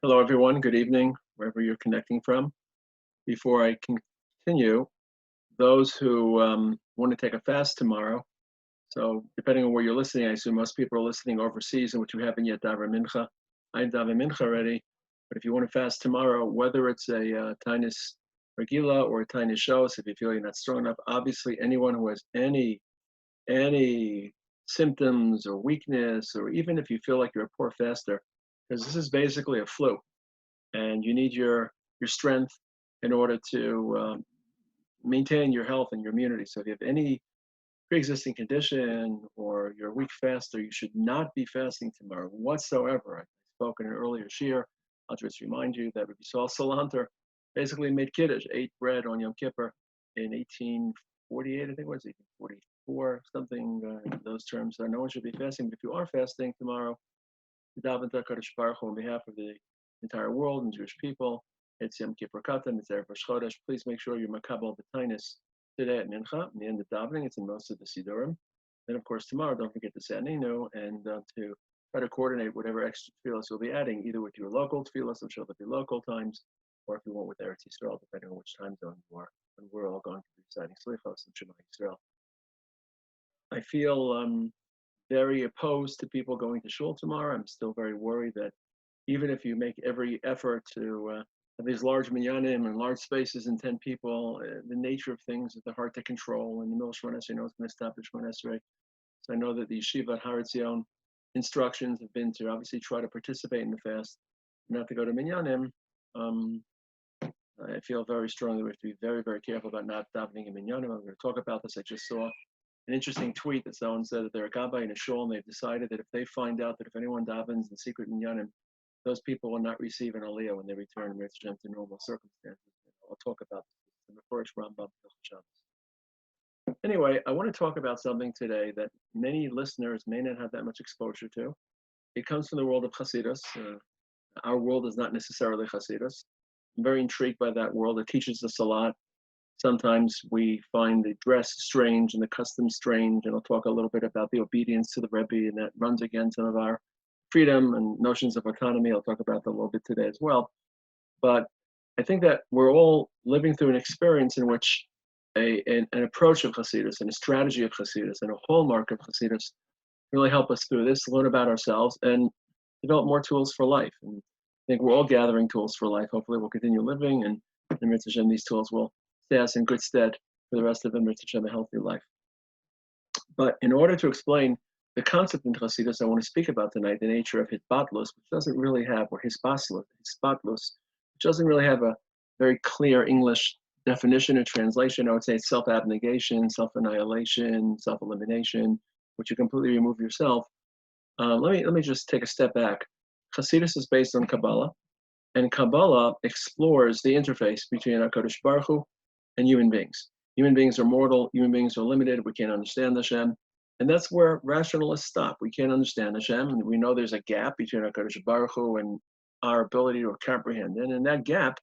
Hello, everyone. Good evening, wherever you're connecting from. Before I continue, those who want to take a fast tomorrow, so depending on where you're listening, I assume most people are listening overseas in which you haven't yet daven mincha. I daven mincha already, but if you want to fast tomorrow, whether it's a tainus regila or a tainus shos, if you feel you're not strong enough, obviously anyone who has any symptoms or weakness, or even if you feel like you're a poor faster, because this is basically a flu, and you need your strength in order to maintain your health and your immunity. So if you have any pre-existing condition or you're a weak faster, you should not be fasting tomorrow whatsoever. I spoke in an earlier shir. I'll just remind you that Rabbi Saul Salanter basically made kiddush, ate bread on Yom Kippur in 1848, I think it was 1844, something in those terms. So no one should be fasting, but if you are fasting tomorrow, daven to HaKadosh Baruch Hu on behalf of the entire world and Jewish people. It's Yom Kippur Katan, it's Erev Rosh Chodesh. Please make sure you makabel the tainus today at Mincha. In the end of davening, it's in most of the Sidurim. Then, of course, tomorrow, don't forget to say Aninu and to try to coordinate whatever extra tefillas you'll be adding, either with your local tefillas, I'm sure there'll be local times, or if you want with Eretz Yisrael, depending on which time zone you are. And we're all going to be reciting Slichos and Shema Yisrael. I feel very opposed to people going to shul tomorrow. I'm still very worried that even if you make every effort to have these large minyanim and large spaces and 10 people, the nature of things is hard to control. And the Middle Shemon Esrei knows going to stop at Shemon Esrei. So I know that the Yeshiva at Har Etzion instructions have been to obviously try to participate in the fast, not to go to minyanim. I feel very strongly we have to be very, very careful about not davening in minyanim. I'm going to talk about this. I just saw an interesting tweet that someone said that they're a gabbai in a shul, and they've decided that if they find out that if anyone davens in secret minyanim, those people will not receive an aliyah when they return to normal circumstances. I'll talk about this in the first Rambam. Anyway, I want to talk about something today that many listeners may not have that much exposure to. It comes from the world of Chassidus. Our world is not necessarily Chassidus. I'm very intrigued by that world. It teaches us a lot. Sometimes we find the dress strange and the custom strange, and I'll talk a little bit about the obedience to the Rebbe, and that runs against some of our freedom and notions of autonomy. I'll talk about that a little bit today as well. But I think that we're all living through an experience in which an approach of Chassidus and a strategy of Chassidus and a hallmark of Chassidus really help us through this, learn about ourselves, and develop more tools for life. And I think we're all gathering tools for life. Hopefully we'll continue living, and in Mitzvah Shem, these tools will stay us in good stead for the rest of the Mitzvah Shem, a healthy life. But in order to explain the concept in Chassidus I want to speak about tonight, the nature of hitbatlus, which doesn't really have, or hisbatlus, which doesn't really have a very clear English definition or translation. I would say self-abnegation, self-annihilation, self-elimination, which you completely remove yourself. Let me just take a step back. Chassidus is based on Kabbalah, and Kabbalah explores the interface between HaKadosh Baruch Hu and human beings. Human beings are mortal, human beings are limited, we can't understand Hashem. And that's where rationalists stop. We can't understand Hashem, and we know there's a gap between HaKadosh Baruch Hu and our ability to comprehend. And in that gap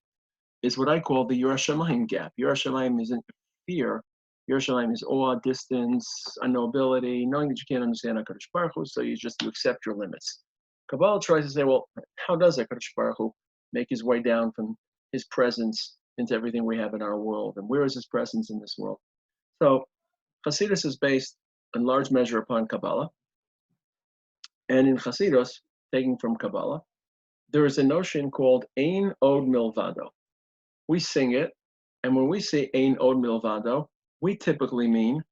is what I call the Yiras Shamayim gap. Yiras Shamayim isn't fear. Yiras Shamayim is awe, distance, unknowability, knowing that you can't understand HaKadosh Baruch Hu, so you accept your limits. Kabbalah tries to say, well, how does HaKadosh Baruch Hu make his way down from his presence into everything we have in our world? And where is his presence in this world? So Chassidus is based in large measure upon Kabbalah. And in Chassidus, taking from Kabbalah, there is a notion called Ein Od Milvado. We sing it, and when we say Ein Od Milvado, we typically mean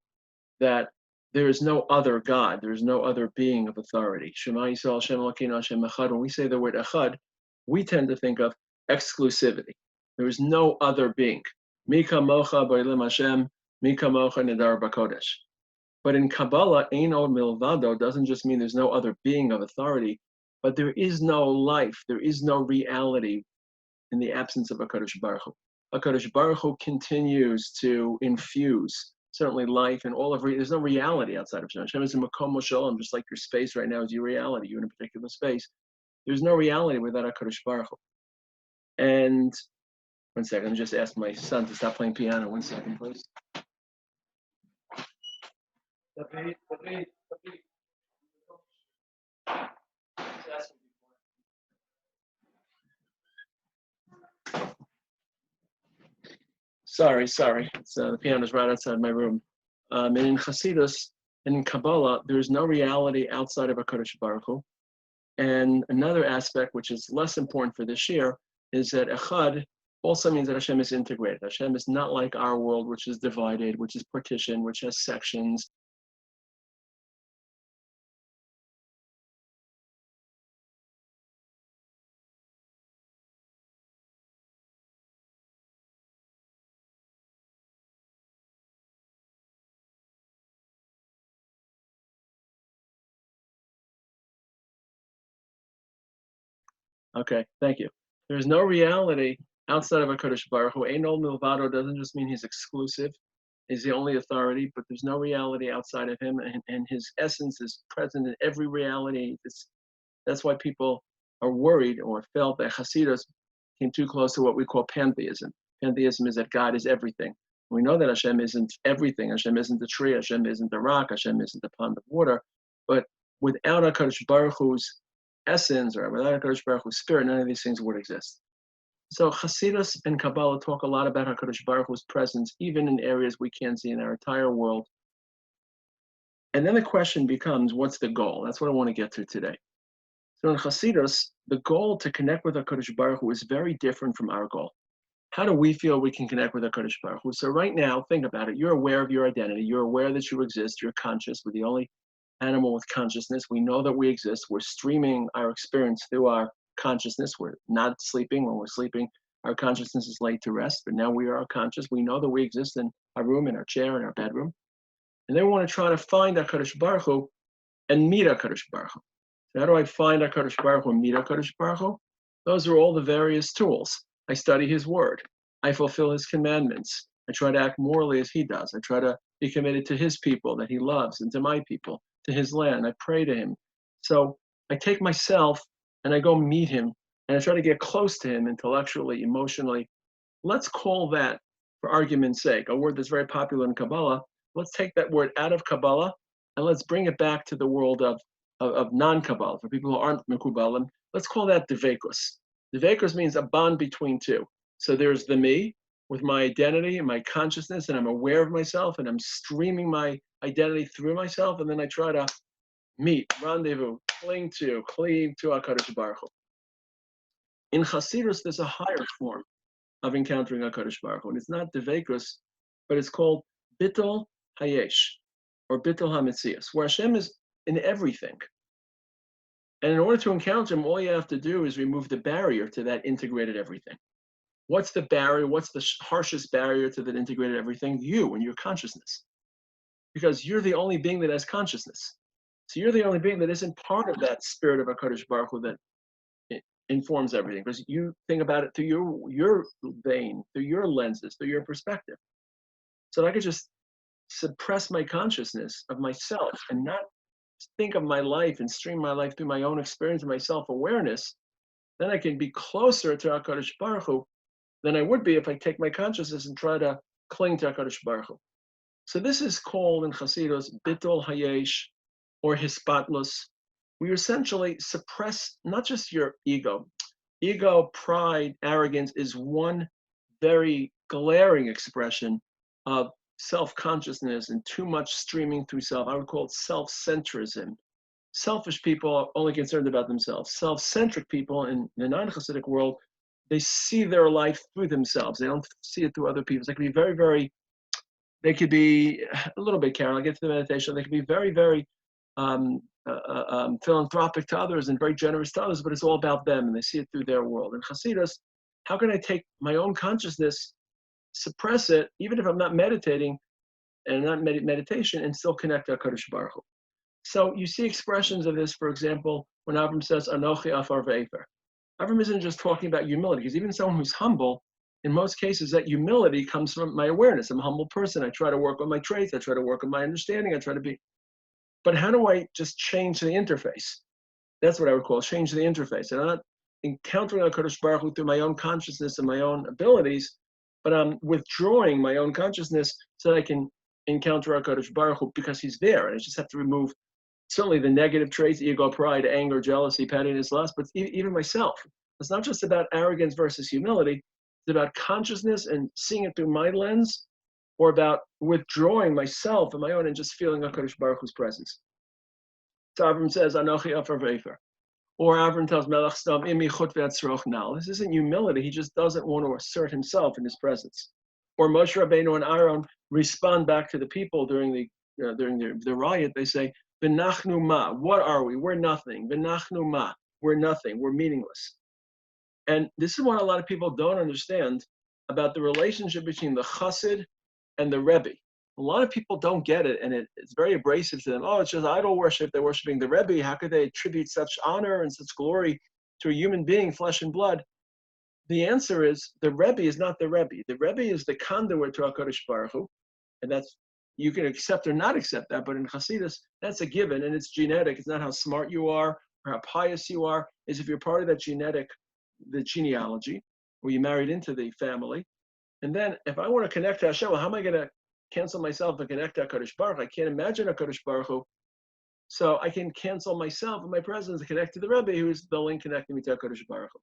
that there is no other God, there is no other being of authority. Shema Yisrael, Shem Elokeinu, Hashem Echad. When we say the word Echad, we tend to think of exclusivity. There is no other being. Mi kamocha b'olam Hashem, mi kamocha nedar b'kodesh. But in Kabbalah, Ein Od Milvado doesn't just mean there's no other being of authority, but there is no life, there is no reality in the absence of HaKadosh Baruch Hu. HaKadosh Baruch Hu continues to infuse certainly life and all of there's no reality outside of Hashem. Hashem is a makom shalom, just like your space right now is your reality. You're in a particular space. There's no reality without HaKadosh Baruch Hu. And one second, let me just ask my son to stop playing piano. 1 second, please. Sorry. It's, the piano's right outside my room. And in Chassidus and in Kabbalah, there is no reality outside of HaKadosh Baruch Hu. And another aspect, which is less important for this year, is that Echad also means that Hashem is integrated. Hashem is not like our world, which is divided, which is partitioned, which has sections. Okay, thank you. There's no reality outside of HaKadosh Baruch Hu. Ein Ol Milvado doesn't just mean he's exclusive, he's the only authority, but there's no reality outside of him, and his essence is present in every reality. That's why people are worried or felt that Hasidus came too close to what we call pantheism. Pantheism is that God is everything. We know that Hashem isn't everything. Hashem isn't the tree, Hashem isn't the rock, Hashem isn't the pond of water. But without HaKadosh Baruch Hu's essence, or without HaKadosh Baruch Hu's spirit, none of these things would exist. So Hasidus and Kabbalah talk a lot about HaKadosh Baruch Hu's presence, even in areas we can't see in our entire world. And then the question becomes, what's the goal? That's what I want to get to today. So in Hasidus, the goal to connect with HaKadosh Baruch Hu is very different from our goal. How do we feel we can connect with HaKadosh Baruch Hu? So right now, think about it. You're aware of your identity. You're aware that you exist. You're conscious. We're the only animal with consciousness. We know that we exist. We're streaming our experience through our consciousness. We're not sleeping. When we're sleeping, our consciousness is laid to rest. But now we are conscious. We know that we exist in our room, in our chair, in our bedroom. And then we want to try to find HaKadosh Baruch Hu and meet HaKadosh Baruch Hu. So how do I find HaKadosh Baruch Hu and meet HaKadosh Baruch Hu? Those are all the various tools. I study his word. I fulfill his commandments. I try to act morally as he does. I try to be committed to his people that he loves and to my people, to his land. I pray to him. So I take myself and I go meet him and I try to get close to him intellectually, emotionally. Let's call that, for argument's sake, a word that's very popular in Kabbalah. Let's take that word out of Kabbalah and let's bring it back to the world of non-Kabbalah, for people who aren't Mekubalim. Let's call that Devekus. Devekus means a bond between two. So there's the me with my identity and my consciousness, and I'm aware of myself, and I'm streaming my identity through myself, and then I try to meet, rendezvous, cling to HaKadosh Baruch Hu. In Hasidus, there's a higher form of encountering HaKadosh Baruch Hu, and it's not Devekus, but it's called Bittul Hayesh, or Bittul HaMetzias, where Hashem is in everything. And in order to encounter him, all you have to do is remove the barrier to that integrated everything. What's the barrier? What's the harshest barrier to that integrated everything? You and your consciousness. Because you're the only being that has consciousness. So you're the only being that isn't part of that spirit of HaKadosh Baruch Hu that informs everything. Because you think about it through your vein, through your lenses, through your perspective. So I could just suppress my consciousness of myself and not think of my life and stream my life through my own experience and my self-awareness, then I can be closer to HaKadosh Baruch Hu than I would be if I take my consciousness and try to cling to HaKadosh Baruch Hu. So this is called in Chassidus Bittul Hayesh, or Hispatlus. We essentially suppress not just your ego. Ego, pride, arrogance is one very glaring expression of self-consciousness and too much streaming through self. I would call it self-centrism. Selfish people are only concerned about themselves. Self-centric people in the non-Hasidic world, they see their life through themselves. They don't see it through other people. They could be a little bit, Karen, I'll get to the meditation. They could be very, very philanthropic to others and very generous to others, but it's all about them and they see it through their world. In Hasidus, how can I take my own consciousness, suppress it, even if I'm not meditating and not meditation, and still connect to HaKadosh Baruch Hu? So you see expressions of this, for example, when Avram says, Anochi Afar Ve'efer. Avram isn't just talking about humility, because even someone who's humble, in most cases, that humility comes from my awareness. I'm a humble person. I try to work on my traits. I try to work on my understanding. I try to be. But how do I just change the interface? That's what I would call change the interface. And I'm not encountering HaKadosh Baruch Hu through my own consciousness and my own abilities, but I'm withdrawing my own consciousness so that I can encounter HaKadosh Baruch Hu because he's there. And I just have to remove certainly the negative traits, ego, pride, anger, jealousy, pettiness, lust, but even myself. It's not just about arrogance versus humility. Is it about consciousness and seeing it through my lens, or about withdrawing myself and my own and just feeling HaKadosh Baruch Hu's presence? So Avram says, Anochi Afar Vefer. Or Avram tells Melech Stam, Imi Chut Ve'atzroch Nal. This isn't humility. He just doesn't want to assert himself in his presence. Or Moshe Rabbeinu and Aaron respond back to the people during the riot. They say, V'nachnu ma. What are we? We're nothing. V'nachnu ma. We're nothing. We're meaningless. And this is what a lot of people don't understand about the relationship between the Chassid and the Rebbe. A lot of people don't get it, and it's very abrasive to them. Oh, it's just idol worship. They're worshiping the Rebbe. How could they attribute such honor and such glory to a human being, flesh and blood? The answer is the Rebbe is not the Rebbe. The Rebbe is the conduit to HaKadosh Baruch Hu, and that's, you can accept or not accept that, but in Chassidus, that's a given, and it's genetic. It's not how smart you are or how pious you are. It's if you're part of that the genealogy, where you married into the family. And then if I want to connect to Hashem, well, how am I going to cancel myself and connect to HaKadosh Baruch Hu? I can't imagine HaKadosh Baruch Hu. So I can cancel myself and my presence and connect to the Rebbe, who's the link connecting me to HaKadosh Baruch Hu.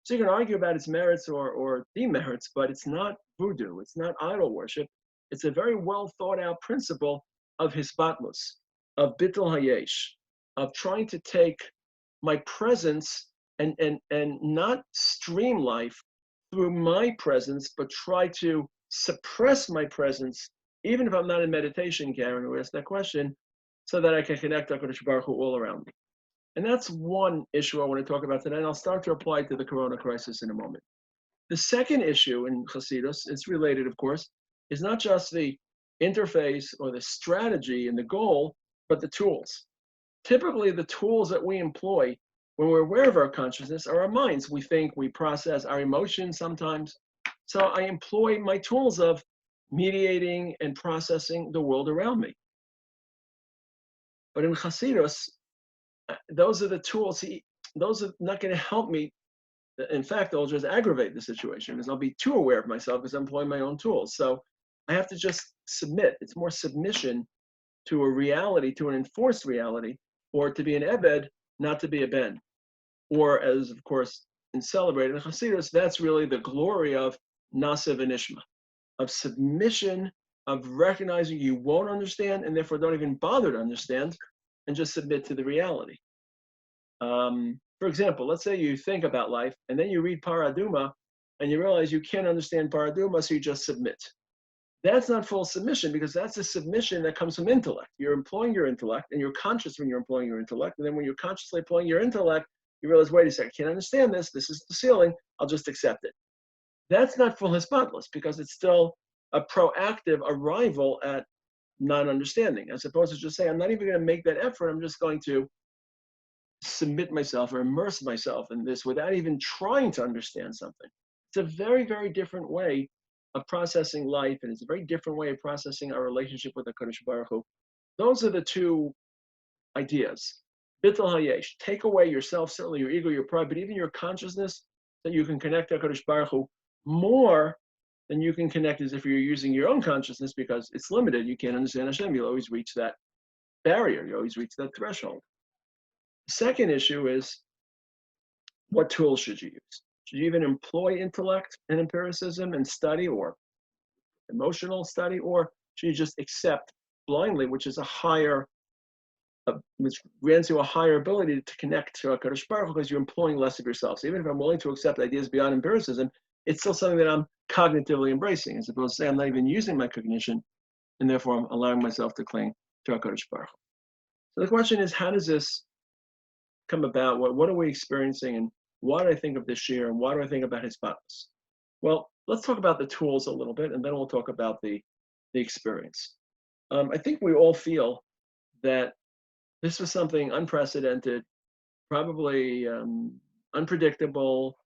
So you can argue about its merits or demerits, but it's not voodoo. It's not idol worship. It's a very well thought out principle of hisbatmus, of bittul hayesh, of trying to take my presence and not stream life through my presence, but try to suppress my presence, even if I'm not in meditation, Karen, who asked that question, so that I can connect to HaKadosh Baruch Hu all around me. And that's one issue I want to talk about today, and I'll start to apply to the Corona crisis in a moment. The second issue in Chassidus, it's related, of course, is not just the interface or the strategy and the goal, but the tools. Typically, the tools that we employ when we're aware of our consciousness are our minds. We think, we process our emotions sometimes. So I employ my tools of mediating and processing the world around me. But in Chassidus, those are the tools. Those are not going to help me. In fact, they'll just aggravate the situation because I'll be too aware of myself because I'm employing my own tools. So I have to just submit. It's more submission to a reality, to an enforced reality, or to be an ebed, not to be a ben. Or as, of course, in celebrating Chassidus, that's really the glory of nasa v'nishma, of submission, of recognizing you won't understand and therefore don't even bother to understand and just submit to the reality. For example, let's say you think about life and then you read Paraduma and you realize you can't understand Paraduma, so you just submit. That's not full submission because that's a submission that comes from intellect. You're employing your intellect and you're conscious when you're employing your intellect. And then when you're consciously employing your intellect, you realize, wait a second, I can't understand this. This is the ceiling. I'll just accept it. That's not full hisbatlos because it's still a proactive arrival at non-understanding, as opposed to just saying, I'm not even going to make that effort. I'm just going to submit myself or immerse myself in this without even trying to understand something. It's a very, very different way of processing life, and it's a very different way of processing our relationship with the HaKadosh Baruch Hu. Those are the two ideas. Bittul hayesh, take away yourself, certainly your ego, your pride, but even your consciousness, that you can connect to HaKadosh Baruch Hu more than you can connect as if you're using your own consciousness because it's limited. You can't understand Hashem. You'll always reach that barrier. You always reach that threshold. The second issue is, what tools should you use? Should you even employ intellect and empiricism and study or emotional study, or should you just accept blindly, which is which grants you a higher ability to connect to HaKadosh Baruch Hu because you're employing less of yourself. So even if I'm willing to accept ideas beyond empiricism, it's still something that I'm cognitively embracing, as opposed to say I'm not even using my cognition, and therefore I'm allowing myself to cling to HaKadosh Baruch Hu. So the question is, how does this come about? What are we experiencing, and why do I think of this year, and why do I think about hisbatnos? Well, let's talk about the tools a little bit, and then we'll talk about the experience. I think we all feel that this was something unprecedented, probably unpredictable,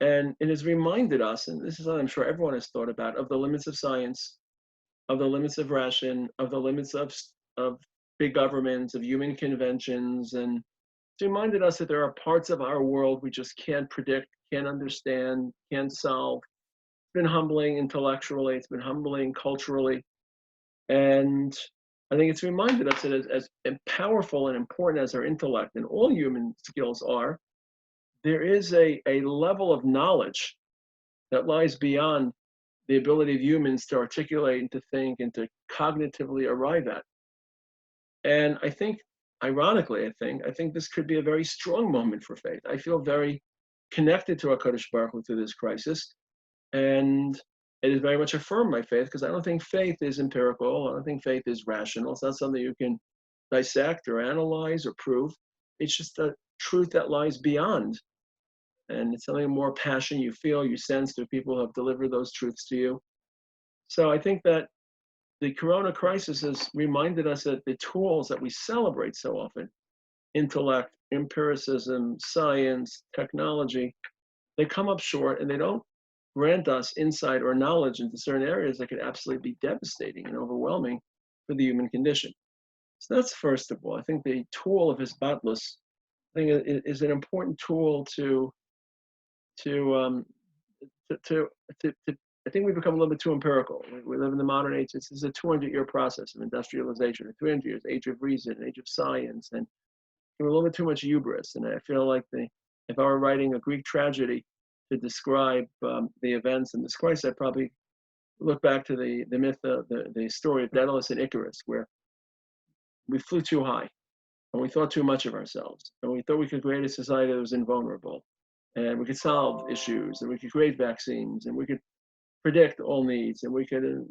and it has reminded us, and this is what I'm sure everyone has thought about, of the limits of science, of the limits of ration, of the limits of big governments, of human conventions, and it's reminded us that there are parts of our world we just can't predict, can't understand, can't solve. It's been humbling intellectually, it's been humbling culturally, and I think it's reminded us that as powerful and important as our intellect and all human skills are, there is a level of knowledge that lies beyond the ability of humans to articulate and to think and to cognitively arrive at. And I think, ironically, I think this could be a very strong moment for faith. I feel very connected to HaKadosh Baruch Hu through this crisis, and it has very much affirmed my faith, because I don't think faith is empirical. I don't think faith is rational. It's not something you can dissect or analyze or prove. It's just a truth that lies beyond. And it's something more passion you feel, you sense through people who have delivered those truths to you. So I think that the Corona crisis has reminded us that the tools that we celebrate so often, intellect, empiricism, science, technology, they come up short, and they don't grant us insight or knowledge into certain areas that could absolutely be devastating and overwhelming for the human condition. So that's first of all. I think the tool of Hisbatlus, I think, is an important tool to I think we've become a little bit too empirical. We live in the modern age. This is a 200-year process of industrialization, or 300 years, age of reason, age of science, and we're a little bit too much hubris. And I feel like if I were writing a Greek tragedy to describe the events in this crisis, I'd probably look back to the myth, the story of Daedalus and Icarus, where we flew too high, and we thought too much of ourselves, and we thought we could create a society that was invulnerable, and we could solve issues, and we could create vaccines, and we could predict all needs, and we could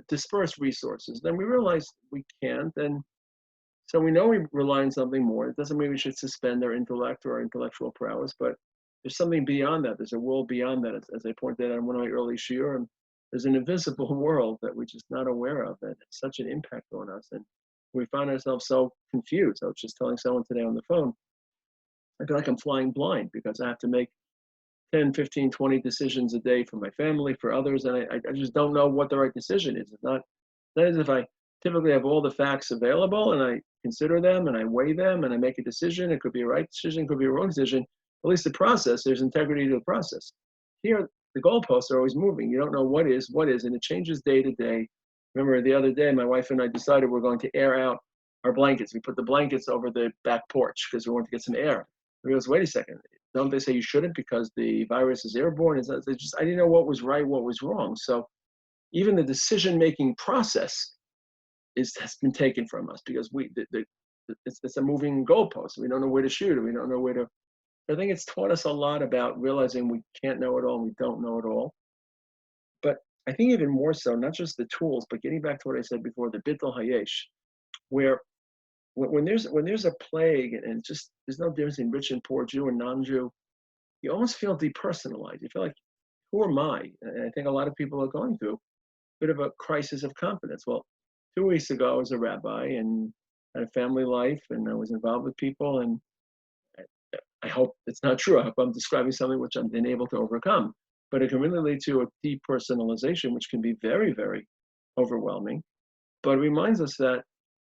disperse resources. Then we realized we can't, and so we know we rely on something more. It doesn't mean we should suspend our intellect or our intellectual prowess, but there's something beyond that. There's a world beyond that, as I pointed out in one of my early shiurim. There's an invisible world that we're just not aware of, and it's such an impact on us. And we find ourselves so confused. I was just telling someone today on the phone, I feel like I'm flying blind, because I have to make 10, 15, 20 decisions a day for my family, for others, and I just don't know what the right decision is. It's not as if I typically have all the facts available, and I consider them, and I weigh them, and I make a decision. It could be a right decision, it could be a wrong decision. At least the process, there's integrity to the process. Here, the goalposts are always moving. You don't know what is, and it changes day to day. Remember the other day, my wife and I decided we're going to air out our blankets. We put the blankets over the back porch because we wanted to get some air. We goes, wait a second, don't they say you shouldn't because the virus is airborne? I didn't know what was right, what was wrong. So even the decision-making process has been taken from us, because it's a moving goalpost. We don't know where to shoot, or we don't know where to. I think it's taught us a lot about realizing we can't know it all, and we don't know it all. But I think even more so, not just the tools, but getting back to what I said before, the Bittul Hayesh, where when there's a plague, and just there's no difference in rich and poor, Jew and non-Jew, you almost feel depersonalized. You feel like, who am I? And I think a lot of people are going through a bit of a crisis of confidence. Well, 2 weeks ago, I was a rabbi and had a family life, and I was involved with people, and I hope it's not true. I hope I'm describing something which I've been able to overcome. But it can really lead to a depersonalization, which can be very, very overwhelming. But it reminds us that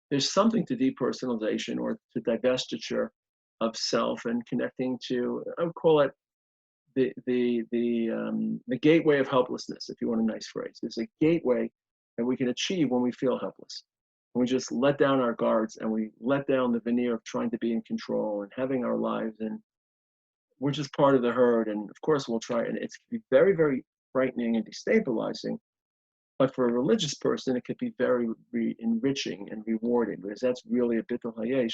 there's something to depersonalization, or to divestiture of self, and connecting to, I would call it the gateway of helplessness, if you want a nice phrase. There's a gateway that we can achieve when we feel helpless. When we just let down our guards, and we let down the veneer of trying to be in control and having our lives, and we're just part of the herd. And of course we'll try, and it can be very, very frightening and destabilizing. But for a religious person, it could be very enriching and rewarding, because that's really a Bittul Hayesh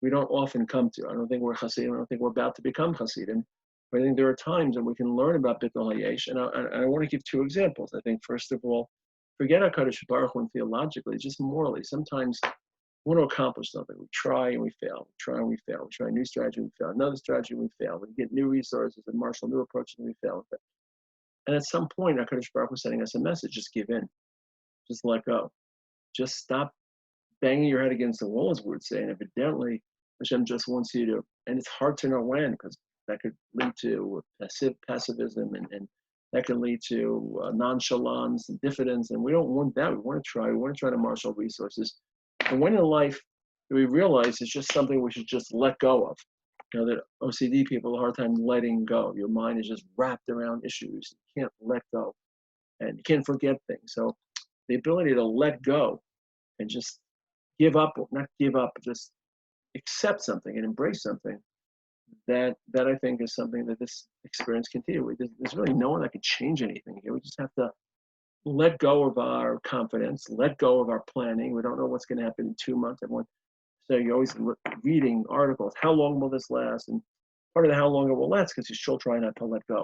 we don't often come to. I don't think we're Hasidim. I don't think we're about to become Hasidim. But I think there are times when we can learn about Bittul Hayesh. And I want to give two examples. I think, first of all, forget HaKadosh Baruch Hu theologically, just morally. Sometimes we want to accomplish something. We try and we fail. We try and we fail. We try a new strategy, we fail. Another strategy, we fail. We get new resources and marshal new approaches, and we fail. And at some point, HaKadosh Baruch Hu is sending us a message: just give in. Just let go. Just stop banging your head against the wall, as we would say. And evidently, Hashem just wants you to, and it's hard to know when, because that could lead to passivism, and that can lead to nonchalance and diffidence. And we don't want that. We want to try to marshal resources. And when in life do we realize it's just something we should just let go of? You know, that OCD people have a hard time letting go. Your mind is just wrapped around issues. You can't let go, and you can't forget things. So the ability to let go and just give up, not give up, just accept something and embrace something, that I think is something that this experience can teach. There's really no one that can change anything here. We just have to let go of our confidence, let go of our planning. We don't know what's going to happen in 2 months. Everyone, so you're always reading articles. How long will this last? And part of the how long it will last because you're still trying not to let go.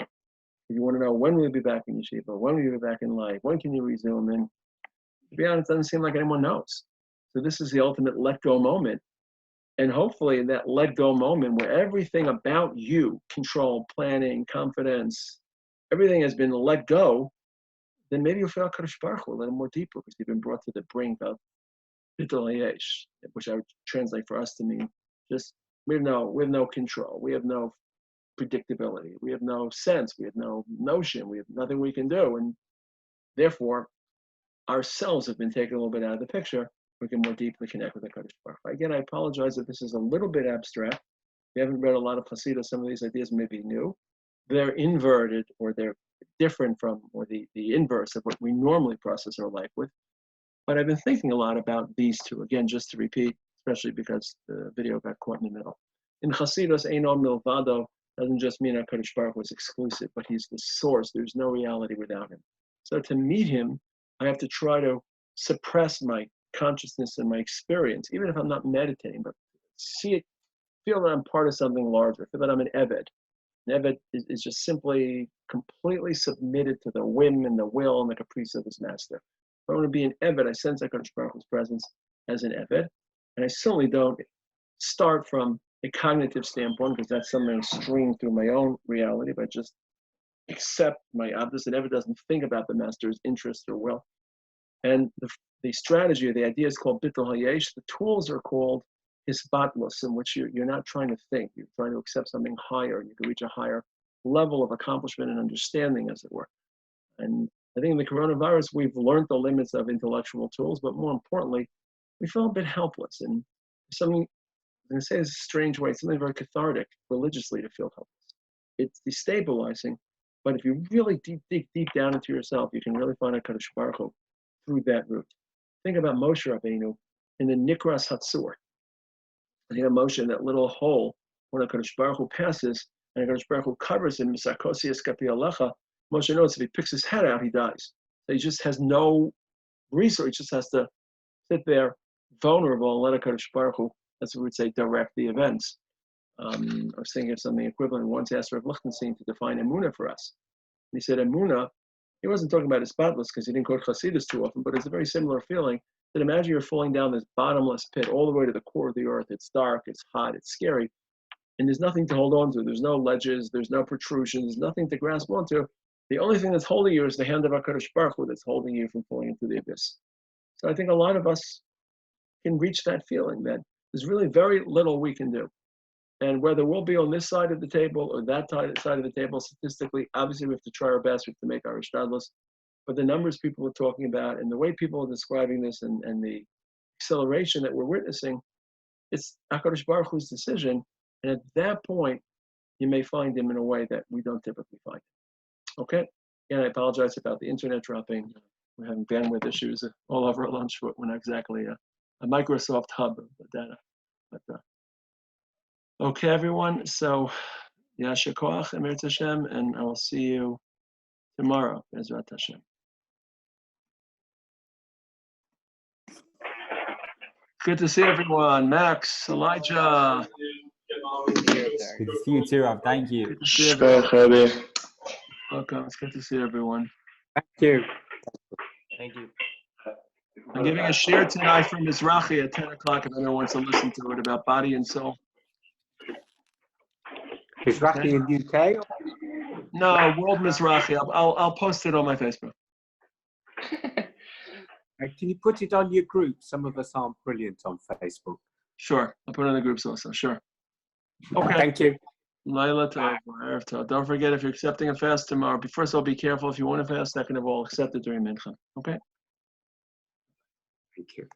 If you want to know when will you be back in yeshiva, when will you be back in life, when can you resume? And to be honest, it doesn't seem like anyone knows. So this is the ultimate let go moment. And hopefully in that let go moment where everything about you, control, planning, confidence, everything has been let go, then maybe you'll feel Kadosh Baruch Hu a little more deeper because you've been brought to the brink of Dutto Liege, which I would translate for us to mean just we have no control, we have no predictability, we have no sense, we have no notion, we have nothing we can do, and therefore ourselves have been taken a little bit out of the picture. We can more deeply connect with the Kadosh Baruch Hu. Again, I apologize if this is a little bit abstract. If you haven't read a lot of Chassidus, some of these ideas may be new. They're inverted or they're different from, or the inverse of what we normally process our life with. But I've been thinking a lot about these two, again, just to repeat, especially because the video got caught in the middle. In Chassidus, Eino Milvado doesn't just mean our Kadosh Baruch Hu is exclusive, but he's the source. There's no reality without him. So to meet him, I have to try to suppress my consciousness and my experience, even if I'm not meditating, but see it, feel that I'm part of something larger, feel that I'm an Eved. An Eved is just simply completely submitted to the whim and the will and the caprice of his master. If I want to be an Eved, I sense HaKadosh Baruch Hu's presence as an Eved, and I certainly don't start from a cognitive standpoint because that's something I stream through my own reality, but just accept my opposite. Eved doesn't think about the master's interest or will. And the strategy or the idea is called Dutto Liege. The tools are called hisbatlus, in which you're not trying to think. You're trying to accept something higher. You can reach a higher level of accomplishment and understanding, as it were. And I think in the coronavirus, we've learned the limits of intellectual tools, but more importantly, we feel a bit helpless. And something, I'm going to say this a strange way, something very cathartic religiously to feel helpless. It's destabilizing, but if you really deep down into yourself, you can really find a Kadosh Baruch Hu through that route. Think about Moshe Rabbeinu in the Nikras Hatzur. And you know, Moshe in that little hole when a Kadosh Baruch Hu passes and a Kadosh Baruch Hu covers him, Misakosi Eskapi Alecha, Moshe knows if he picks his head out, he dies. So he just has no resource. He just has to sit there vulnerable and let a Kadosh Baruch Hu, that's what we would say, direct the events. I was thinking of something equivalent. Once asked Rav Lichtenstein to define Emunah for us. And he said, Emunah, he wasn't talking about hisbatlus because he didn't quote Chassidus too often, but it's a very similar feeling that imagine you're falling down this bottomless pit all the way to the core of the earth. It's dark, it's hot, it's scary, and there's nothing to hold on to. There's no ledges, there's no protrusions, there's nothing to grasp onto. The only thing that's holding you is the hand of HaKadosh Baruch Hu that's holding you from falling into the abyss. So I think a lot of us can reach that feeling that there's really very little we can do. And whether we'll be on this side of the table or that side of the table, statistically, obviously we have to try our best. We have to make our ishtadlus. But the numbers people are talking about and the way people are describing this and the acceleration that we're witnessing, it's HaKadosh Baruch Hu's decision. And at that point, you may find him in a way that we don't typically find him. Okay? Again, I apologize about the internet dropping. We're having bandwidth issues all over our lunch. We're not exactly a Microsoft hub of data. But, okay, everyone. So, Yasher Koach, Emir Hashem, and I will see you tomorrow, Bezrat Hashem. Good to see everyone. Max, Elijah. Good to see you too, Rob. Thank you. Good to see everyone. Welcome. It's good to see everyone. Thank you. Thank you. I'm giving a share tonight from Mizrahi at 10 o'clock if anyone wants to listen to it about body and soul. Mizrahi in UK? No, World Mizrahi. I'll post it on my Facebook. Can you put it on your group? Some of us aren't brilliant on Facebook. Sure. I'll put it in the groups also. Sure. Okay. Thank you. Laila Tov, Erev Tov. Don't forget, if you're accepting a fast tomorrow, first of all, be careful if you want to fast. Second of all, accept it during Mincha. Okay? Thank you.